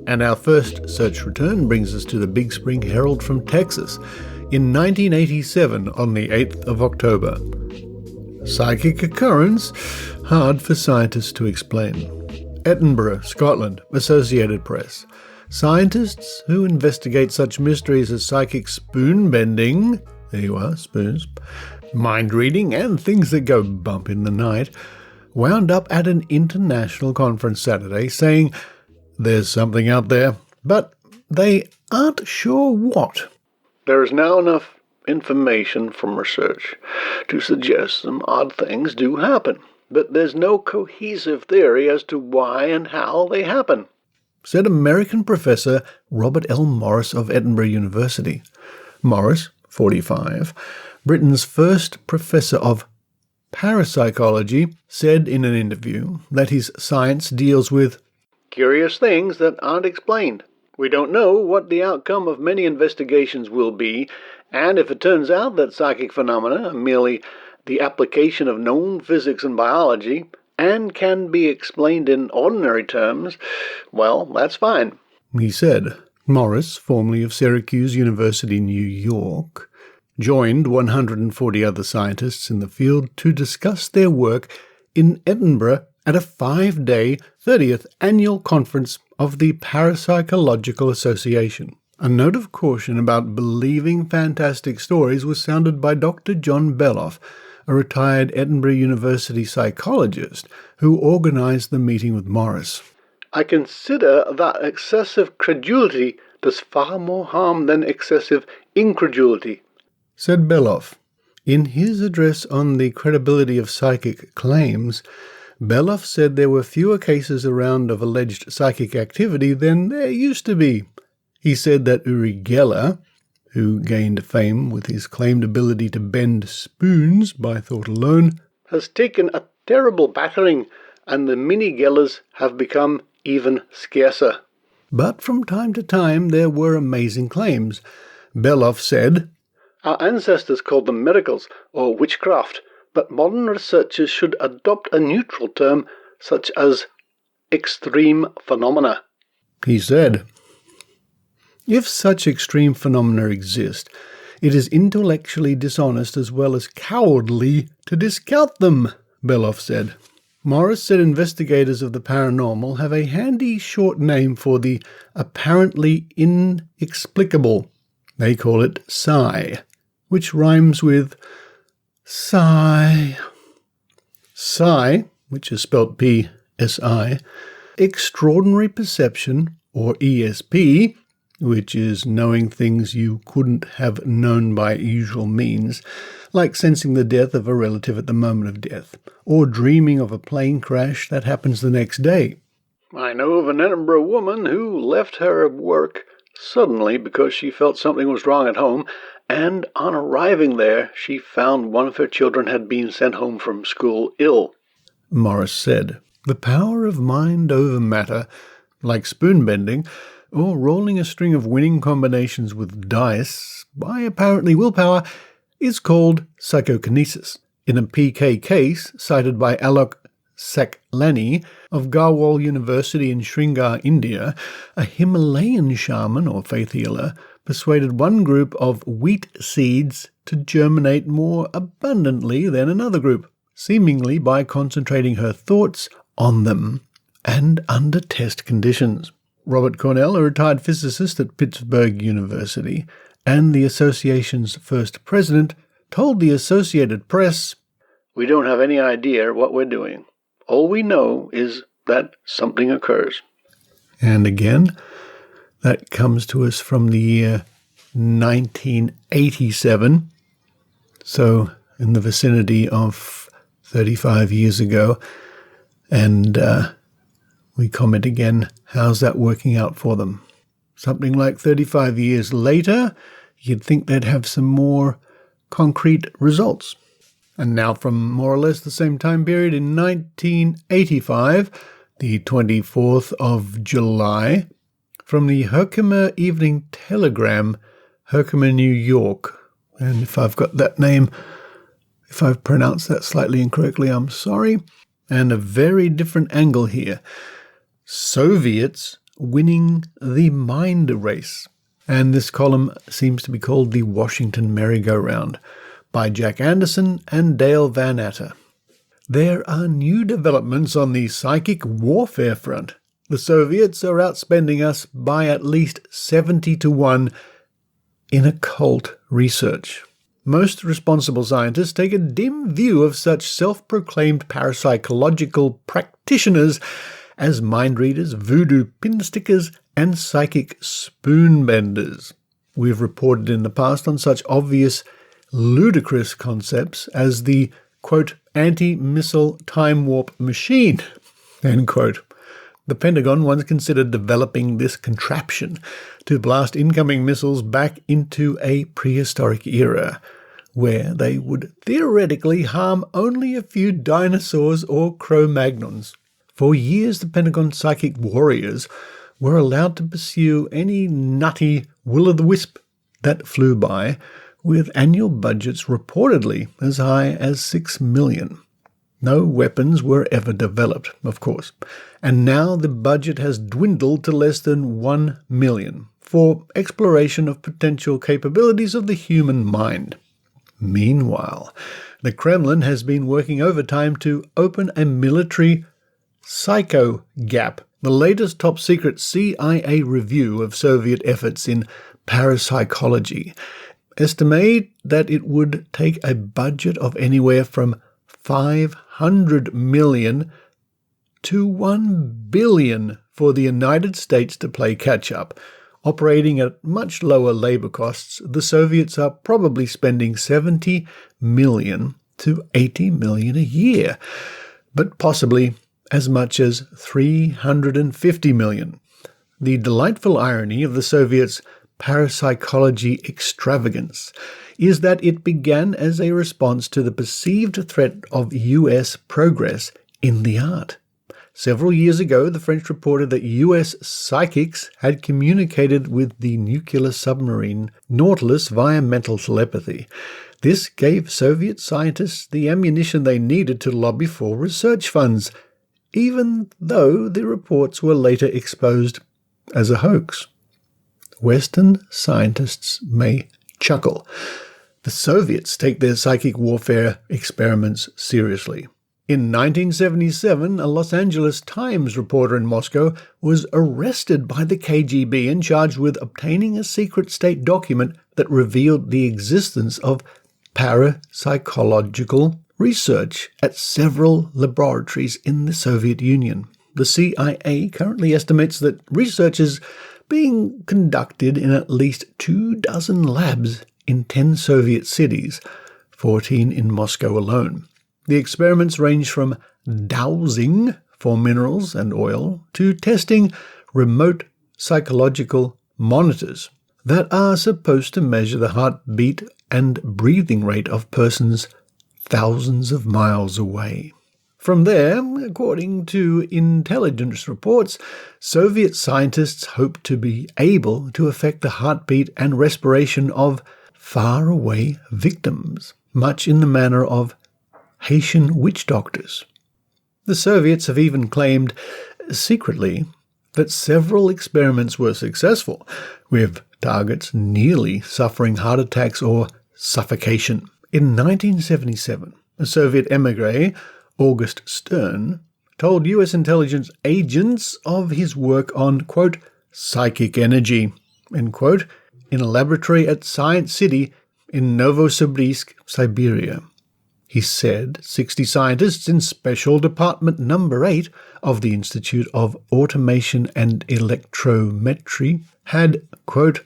And our first search return brings us to the Big Spring Herald from Texas in 1987 on the 8th of October. Psychic occurrence, hard for scientists to explain. Edinburgh, Scotland, Associated Press. Scientists who investigate such mysteries as psychic spoon bending, there you are, spoons, mind reading, and things that go bump in the night, wound up at an international conference Saturday saying there's something out there, but they aren't sure what. There is now enough information from research to suggest some odd things do happen, but there's no cohesive theory as to why and how they happen, said American professor Robert L. Morris of Edinburgh University. Morris, 45, Britain's first professor of parapsychology, said in an interview that his science deals with curious things that aren't explained, We don't know what the outcome of many investigations will be, and if it turns out that psychic phenomena are merely the application of known physics and biology and can be explained in ordinary terms, well, that's fine, he said. Morris, formerly of Syracuse University, New York, joined 140 other scientists in the field to discuss their work in Edinburgh at a 5-day 30th annual conference of the Parapsychological Association. A note of caution about believing fantastic stories was sounded by Dr. John Beloff, a retired Edinburgh University psychologist who organized the meeting with Morris. I consider that excessive credulity does far more harm than excessive incredulity, said Beloff. In his address on the credibility of psychic claims, Beloff said there were fewer cases around of alleged psychic activity than there used to be. He said that Uri Geller, who gained fame with his claimed ability to bend spoons by thought alone, has taken a terrible battering, and the mini-Gellers have become even scarcer. But from time to time there were amazing claims. Beloff said, Our ancestors called them miracles or witchcraft, but modern researchers should adopt a neutral term such as extreme phenomena. He said, If such extreme phenomena exist, it is intellectually dishonest as well as cowardly to discount them, Beloff said. Morris said investigators of the paranormal have a handy short name for the apparently inexplicable. They call it psi, which rhymes with sigh. Psi, which is spelt P-S-I, extraordinary perception, or ESP, which is knowing things you couldn't have known by usual means, like sensing the death of a relative at the moment of death, or dreaming of a plane crash that happens the next day. I know of an Edinburgh woman who left her work suddenly because she felt something was wrong at home, and on arriving there she found one of her children had been sent home from school ill. Morris said, The power of mind over matter, like spoon bending, or rolling a string of winning combinations with dice by apparently willpower, is called psychokinesis. In a PK case cited by Alok Saklani of Garhwal University in Srinagar, India, a Himalayan shaman or faith healer persuaded one group of wheat seeds to germinate more abundantly than another group, seemingly by concentrating her thoughts on them and under test conditions. Robert Cornell, a retired physicist at Pittsburgh University and the association's first president, told the Associated Press, We don't have any idea what we're doing. All we know is that something occurs. And again, that comes to us from the year 1987, so in the vicinity of 35 years ago. And we comment again, how's that working out for them? Something like 35 years later, you'd think they'd have some more concrete results. And now from more or less the same time period in 1985, the 24th of July, from the Herkimer Evening Telegram, Herkimer, New York. And if I've got that name, if I've pronounced that slightly incorrectly, I'm sorry. And a very different angle here. Soviets winning the mind race. And this column seems to be called The Washington Merry-Go-Round by Jack Anderson and Dale Van Atter. There are new developments on the psychic warfare front. The Soviets are outspending us by at least 70-1 in occult research. Most responsible scientists take a dim view of such self-proclaimed parapsychological practitioners as mind readers, voodoo pin stickers, and psychic spoon benders. We've reported in the past on such obvious, ludicrous concepts as the, quote, anti-missile time warp machine, end quote. The Pentagon once considered developing this contraption to blast incoming missiles back into a prehistoric era, where they would theoretically harm only a few dinosaurs or Cro-Magnons. For years, the Pentagon psychic warriors were allowed to pursue any nutty will-o'-the-wisp that flew by, with annual budgets reportedly as high as $6 million. No weapons were ever developed, of course, and now the budget has dwindled to less than $1 million for exploration of potential capabilities of the human mind. Meanwhile, the Kremlin has been working overtime to open a military psycho gap, the latest top-secret CIA review of Soviet efforts in parapsychology estimate that it would take a budget of anywhere from $500 million to $1 billion for the United States to play catch-up. Operating at much lower labor costs, the Soviets are probably spending $70 million to $80 million a year, but possibly as much as $350 million. The delightful irony of the Soviets' parapsychology extravagance is that it began as a response to the perceived threat of U.S. progress in the art. Several years ago, the French reported that U.S. psychics had communicated with the nuclear submarine Nautilus via mental telepathy. This gave Soviet scientists the ammunition they needed to lobby for research funds, even though the reports were later exposed as a hoax. Western scientists may chuckle. The Soviets take their psychic warfare experiments seriously. In 1977, a Los Angeles Times reporter in Moscow was arrested by the KGB and charged with obtaining a secret state document that revealed the existence of parapsychological research at several laboratories in the Soviet Union. The CIA currently estimates that research is being conducted in at least 24 labs in 10 Soviet cities, 14 in Moscow alone. The experiments range from dowsing for minerals and oil to testing remote psychological monitors that are supposed to measure the heartbeat and breathing rate of persons thousands of miles away. From there, according to intelligence reports, Soviet scientists hope to be able to affect the heartbeat and respiration of faraway victims, much in the manner of Haitian witch doctors. The Soviets have even claimed, secretly, that several experiments were successful, with targets nearly suffering heart attacks or suffocation. In 1977, a Soviet émigré, August Stern, told U.S. intelligence agents of his work on, quote, psychic energy, end quote, in a laboratory at Science City in Novosibirsk, Siberia. He said 60 scientists in Special Department No. 8 of the Institute of Automation and Electrometry had, quote,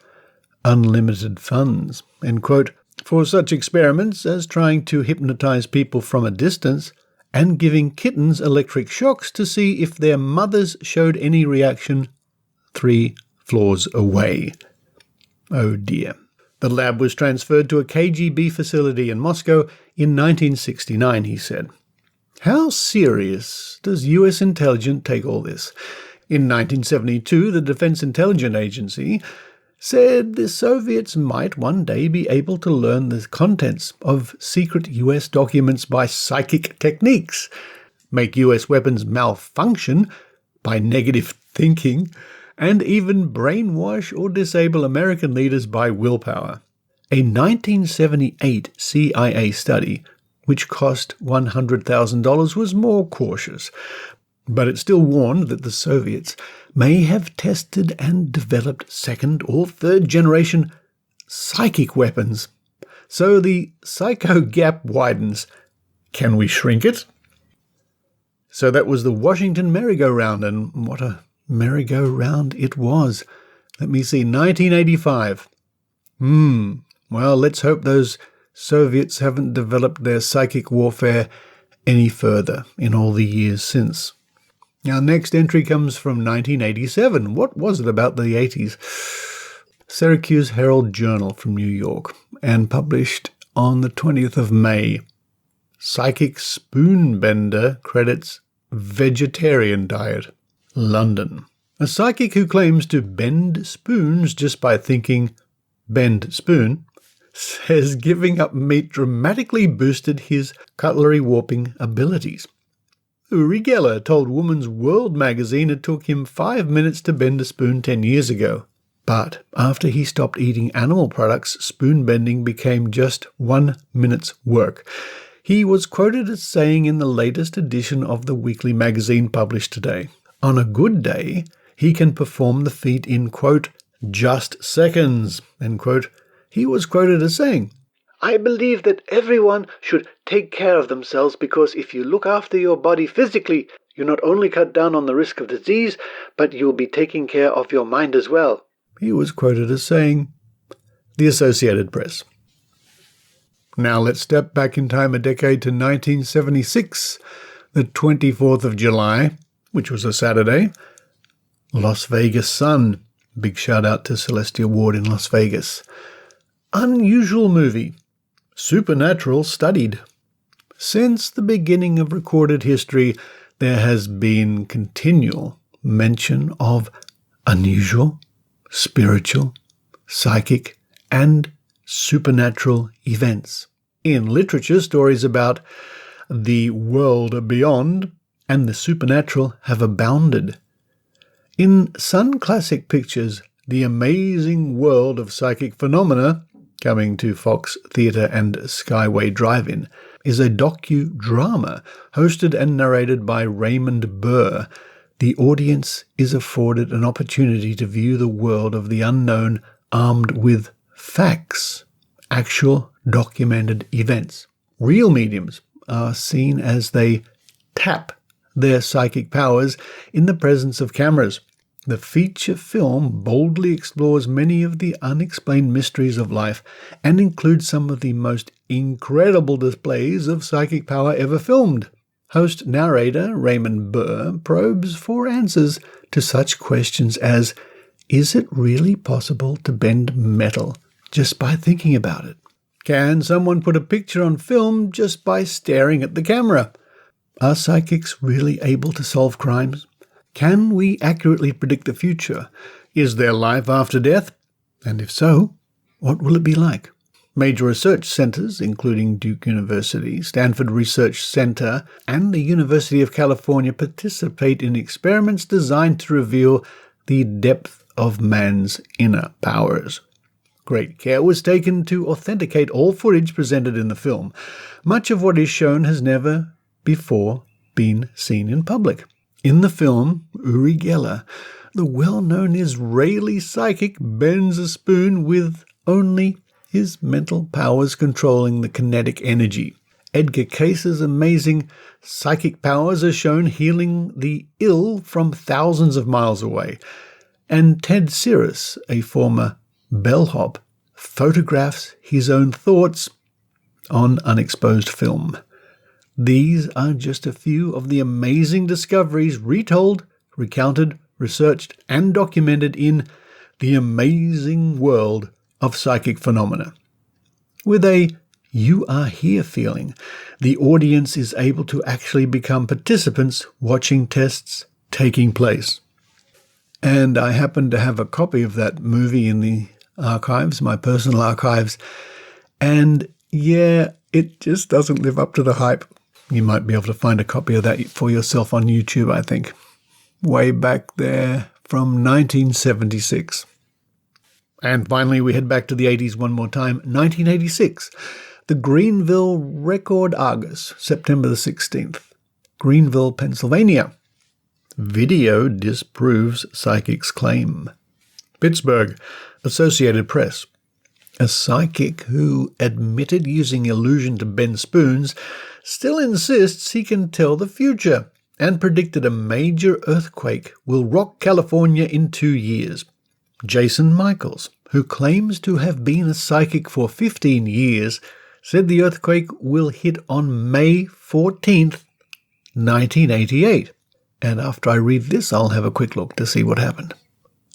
unlimited funds, end quote, for such experiments as trying to hypnotize people from a distance and giving kittens electric shocks to see if their mothers showed any reaction 3 floors away. Oh dear. The lab was transferred to a KGB facility in Moscow in 1969, he said. How serious does U.S. intelligence take all this? In 1972, the Defense Intelligence Agency said the Soviets might one day be able to learn the contents of secret U.S. documents by psychic techniques, make U.S. weapons malfunction by negative thinking, and even brainwash or disable American leaders by willpower. A 1978 CIA study, which cost $100,000, was more cautious, but it still warned that the Soviets may have tested and developed second or third generation psychic weapons. So the psycho gap widens. Can we shrink it? So that was the Washington merry-go-round, and what a merry-go-round it was. Let me see, 1985. Well, let's hope those Soviets haven't developed their psychic warfare any further in all the years since. Our next entry comes from 1987. What was it about the 80s? Syracuse Herald Journal from New York, and published on the 20th of May. Psychic spoonbender credits vegetarian diet. London. A psychic who claims to bend spoons just by thinking, bend spoon, says giving up meat dramatically boosted his cutlery warping abilities. Uri Geller told Woman's World magazine it took him 5 minutes to bend a spoon 10 years ago. But after he stopped eating animal products, spoon bending became just 1 minute's work. He was quoted as saying in the latest edition of the weekly magazine published today, on a good day, he can perform the feat in, quote, just seconds, end quote. He was quoted as saying, I believe that everyone should take care of themselves because if you look after your body physically, you not only cut down on the risk of disease, but you'll be taking care of your mind as well. He was quoted as saying, the Associated Press. Now let's step back in time a decade to 1976, the 24th of July, which was a Saturday. Las Vegas Sun. Big shout out to Celestia Ward in Las Vegas. Unusual movie. Supernatural studied. Since the beginning of recorded history, there has been continual mention of unusual, spiritual, psychic, and supernatural events. In literature, stories about the world beyond and the supernatural have abounded. In Sun Classic Pictures' The Amazing World of Psychic Phenomena, coming to Fox Theatre and Skyway Drive-In, is a docu-drama hosted and narrated by Raymond Burr. The audience is afforded an opportunity to view the world of the unknown armed with facts, actual documented events. Real mediums are seen as they tap their psychic powers in the presence of cameras. The feature film boldly explores many of the unexplained mysteries of life and includes some of the most incredible displays of psychic power ever filmed. Host-narrator Raymond Burr probes for answers to such questions as, is it really possible to bend metal just by thinking about it? Can someone put a picture on film just by staring at the camera? Are psychics really able to solve crimes? Can we accurately predict the future? Is there life after death? And if so, what will it be like? Major research centers, including Duke University, Stanford Research Center, and the University of California, participate in experiments designed to reveal the depth of man's inner powers. Great care was taken to authenticate all footage presented in the film. Much of what is shown has never before been seen in public. In the film, Uri Geller, the well-known Israeli psychic, bends a spoon with only his mental powers controlling the kinetic energy. Edgar Case's amazing psychic powers are shown healing the ill from thousands of miles away. And Ted Cirrus, a former bellhop, photographs his own thoughts on unexposed film. These are just a few of the amazing discoveries retold, recounted, researched, and documented in The Amazing World of Psychic Phenomena. With a you are here feeling, the audience is able to actually become participants watching tests taking place. And I happen to have a copy of that movie in the archives, my personal archives, and yeah, it just doesn't live up to the hype. You might be able to find a copy of that for yourself on YouTube, I think. Way back there from 1976. And finally, we head back to the 80s one more time. 1986. The Greenville Record Argus, September the 16th. Greenville, Pennsylvania. Video disproves psychic's claim. Pittsburgh, Associated Press. A psychic who admitted using illusion to bend spoons still insists he can tell the future and predicted a major earthquake will rock California in 2 years. Jason Michaels, who claims to have been a psychic for 15 years, said the earthquake will hit on May 14th, 1988. And after I read this, I'll have a quick look to see what happened.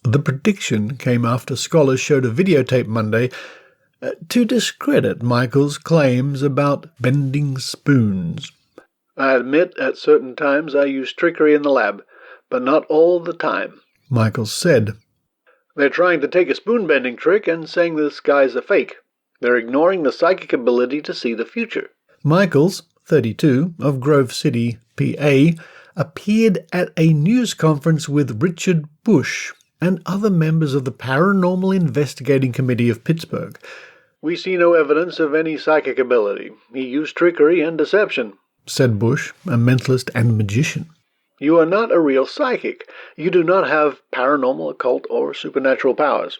The prediction came after scholars showed a videotape Monday to discredit Michael's claims about bending spoons. I admit at certain times I use trickery in the lab, but not all the time. Michaels said. They're trying to take a spoon-bending trick and saying the sky's a fake. They're ignoring the psychic ability to see the future. Michaels, 32, of Grove City, PA, appeared at a news conference with Richard Bush and other members of the Paranormal Investigating Committee of Pittsburgh. We see no evidence of any psychic ability. He used trickery and deception, said Bush, a mentalist and magician. You are not a real psychic. You do not have paranormal, occult, or supernatural powers.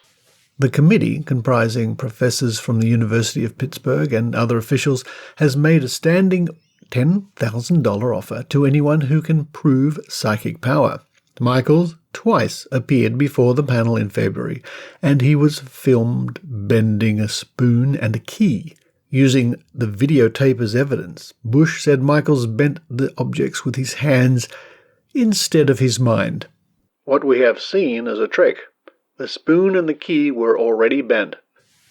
The committee, comprising professors from the University of Pittsburgh and other officials, has made a standing $10,000 offer to anyone who can prove psychic power. Michaels twice appeared before the panel in February, and he was filmed bending a spoon and a key. Using the videotape as evidence, Bush said Michaels bent the objects with his hands instead of his mind. What we have seen is a trick. The spoon and the key were already bent,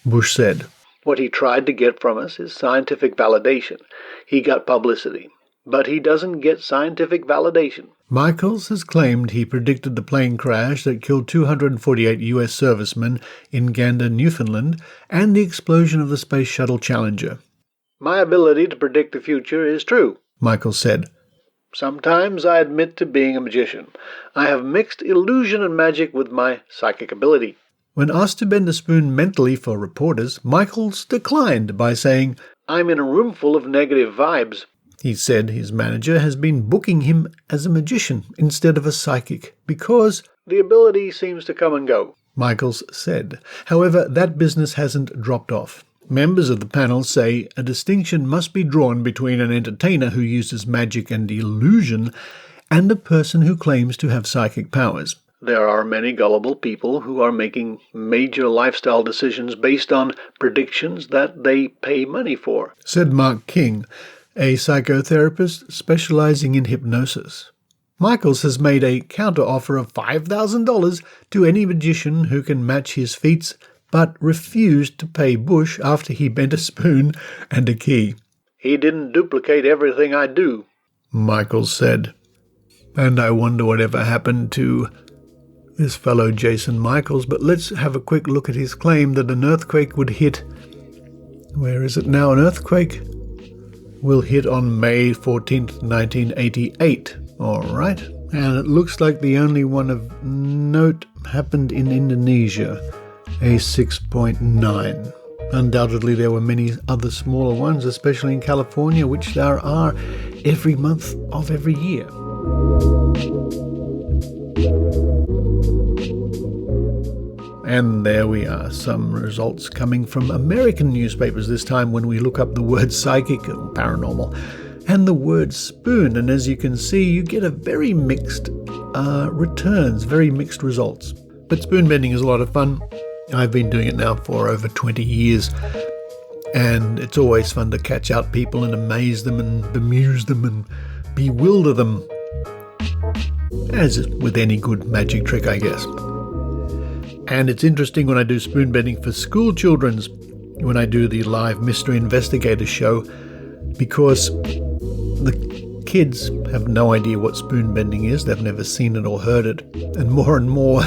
Bush said. What he tried to get from us is scientific validation. He got publicity, but he doesn't get scientific validation. Michaels has claimed he predicted the plane crash that killed 248 U.S. servicemen in Gander, Newfoundland, and the explosion of the Space Shuttle Challenger. My ability to predict the future is true, Michaels said. Sometimes I admit to being a magician. I have mixed illusion and magic with my psychic ability. When asked to bend a spoon mentally for reporters, Michaels declined by saying, I'm in a room full of negative vibes. He said his manager has been booking him as a magician instead of a psychic because the ability seems to come and go, Michaels said. However, that business hasn't dropped off. Members of the panel say a distinction must be drawn between an entertainer who uses magic and illusion and a person who claims to have psychic powers. There are many gullible people who are making major lifestyle decisions based on predictions that they pay money for, said Mark King, a psychotherapist specializing in hypnosis. Michaels has made a counter-offer of $5,000 to any magician who can match his feats, but refused to pay Bush after he bent a spoon and a key. He didn't duplicate everything I do, Michaels said. And I wonder whatever happened to this fellow Jason Michaels, but let's have a quick look at his claim that an earthquake would hit. Where is it now? An earthquake will hit on May 14th, 1988. All right. And it looks like the only one of note happened in Indonesia, a 6.9. Undoubtedly there were many other smaller ones, especially in California, which there are every month of every year. And there we are, some results coming from American newspapers this time when we look up the word psychic or paranormal and the word spoon. And as you can see, you get a very mixed returns, very mixed results. But spoon bending is a lot of fun. I've been doing it now for over 20 years. And it's always fun to catch out people and amaze them and bemuse them and bewilder them. As with any good magic trick, I guess. And it's interesting when I do spoon bending for school children's, when I do the live mystery investigator show, because the kids have no idea what spoon bending is. They've never seen it or heard it. And more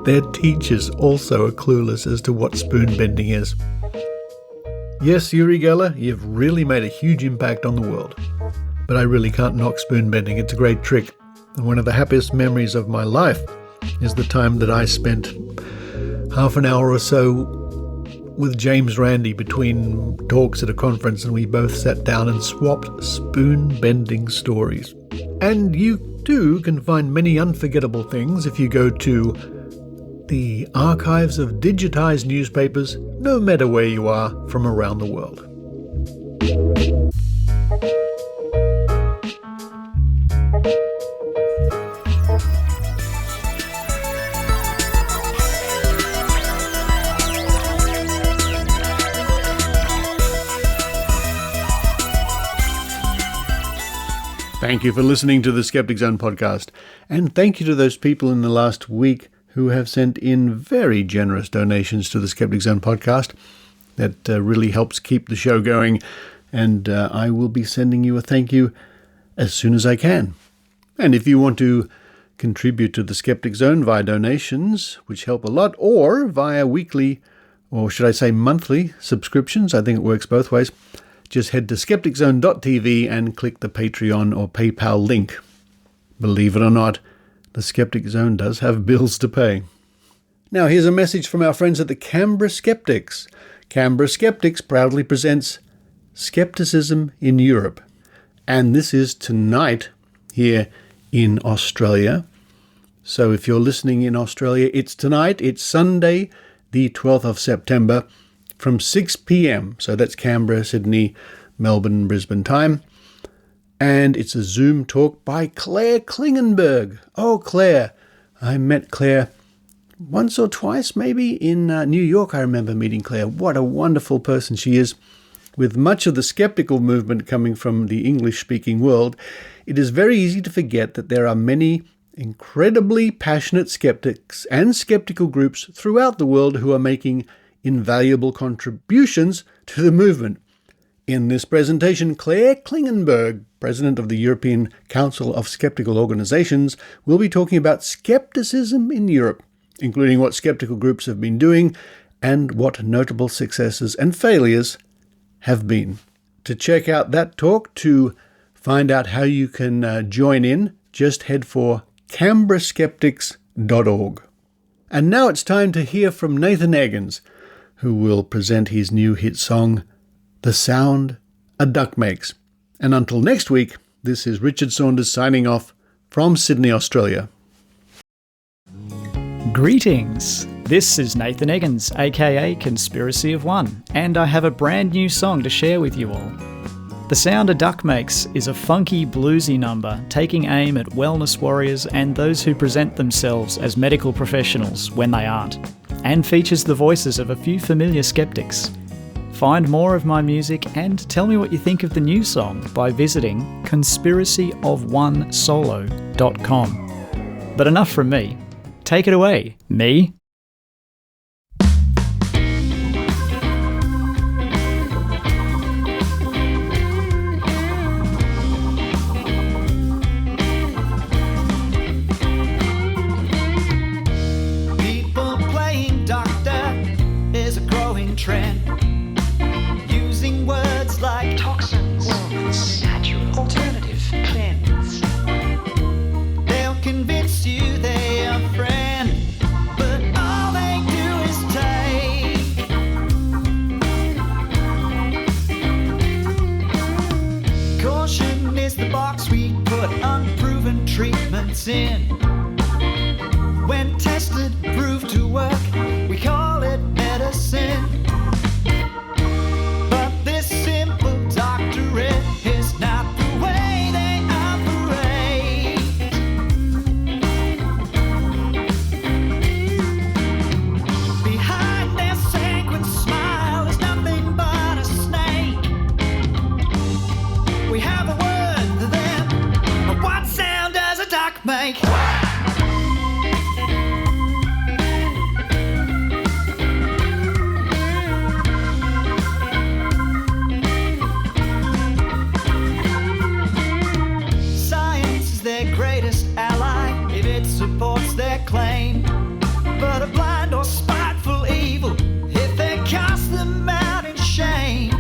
their teachers also are clueless as to what spoon bending is. Yes, Uri Geller, you've really made a huge impact on the world. But I really can't knock spoon bending. It's a great trick. And one of the happiest memories of my life is the time that I spent half an hour or so with James Randi between talks at a conference, and we both sat down and swapped spoon-bending stories. And you too can find many unforgettable things if you go to the archives of digitised newspapers, no matter where you are from around the world. Thank you for listening to the Skeptic Zone podcast, and thank you to those people in the last week who have sent in very generous donations to the Skeptic Zone podcast. That really helps keep the show going, and I will be sending you a thank you as soon as I can. And if you want to contribute to the Skeptic Zone via donations, which help a lot, or via weekly, or should I say monthly, subscriptions. I think it works both ways. Just head to skepticzone.tv and click the Patreon or PayPal link. Believe it or not, the Skeptic Zone does have bills to pay. Now here's a message from our friends at the Canberra Skeptics. Canberra Skeptics proudly presents Skepticism in Europe. And this is tonight here in Australia. So if you're listening in Australia, it's tonight. It's Sunday, the 12th of September, from 6 p.m. So that's Canberra, Sydney, Melbourne, Brisbane time. And it's a Zoom talk by Claire Klingenberg. Oh, Claire. I met Claire once or twice, maybe, in New York. I remember meeting Claire. What a wonderful person she is. With much of the skeptical movement coming from the English-speaking world, it is very easy to forget that there are many incredibly passionate skeptics and skeptical groups throughout the world who are making invaluable contributions to the movement. In this presentation, Claire Klingenberg, President of the European Council of Skeptical Organizations, will be talking about skepticism in Europe, including what skeptical groups have been doing and what notable successes and failures have been. To check out that talk, to find out how you can join in, just head for canberraskeptics.org. And now it's time to hear from Nathan Eggins, who will present his new hit song, The Sound a Duck Makes. And until next week, this is Richard Saunders signing off from Sydney, Australia. Greetings! This is Nathan Eggins, aka Conspiracy of One, and I have a brand new song to share with you all. The Sound a Duck Makes is a funky bluesy number taking aim at wellness warriors and those who present themselves as medical professionals when they aren't, and features the voices of a few familiar skeptics. Find more of my music and tell me what you think of the new song by visiting conspiracyofonesolo.com. But enough from me. Take it away, me. People playing doctor is a growing trend. Using words like toxins, natural, alternative, cleanse. They'll convince you they are friend, but all they do is take. Caution is the box we put unproven treatments in. When tested, proved to work, we call it medicine. But this simple doctorate is not the way they operate. Behind their sanguine smile is nothing but a snake. We have a word for them. What sound does a duck make? Science is their greatest ally if it supports their claim, but a blind or spiteful evil if they cast them out in shame.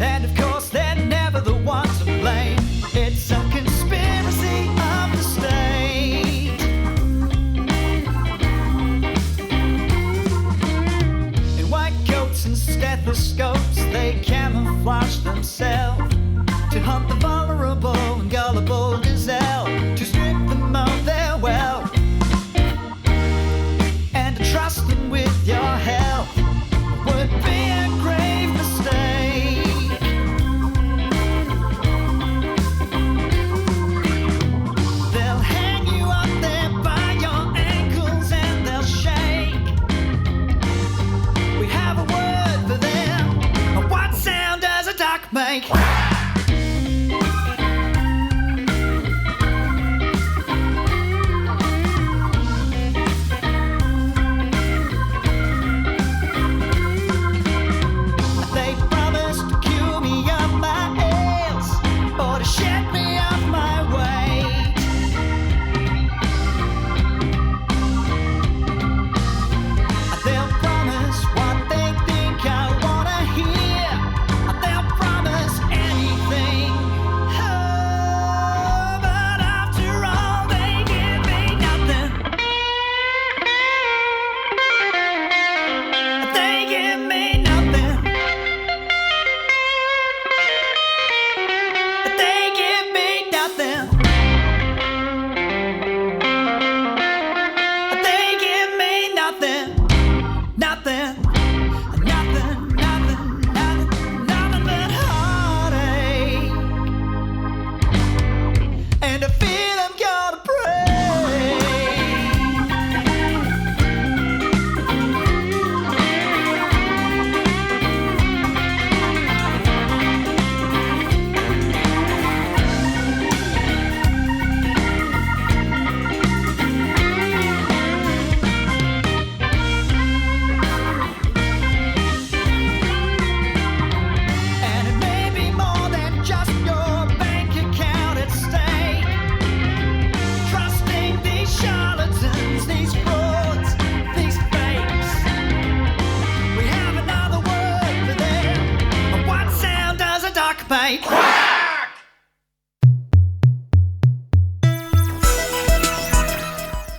And of course they're never the one to blame. It's a conspiracy of the state. In white coats and stethoscopes they camouflage themselves to hunt the vulnerable and gullible gazelle, to strip them of their wealth and to try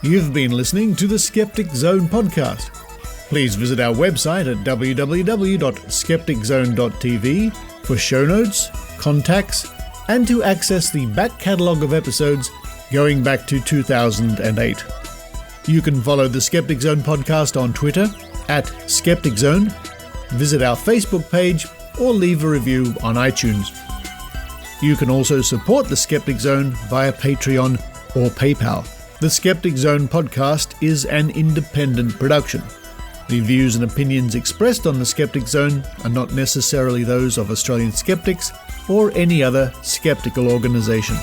You've been listening to the Skeptic Zone podcast. Please visit our website at www.skepticzone.tv for show notes, contacts, and to access the back catalogue of episodes going back to 2008. You can follow the Skeptic Zone podcast on Twitter at Skeptic Zone, visit our Facebook page, or leave a review on iTunes. You can also support the Skeptic Zone via Patreon or PayPal. The Skeptic Zone podcast is an independent production. The views and opinions expressed on the Skeptic Zone are not necessarily those of Australian skeptics or any other skeptical organisation.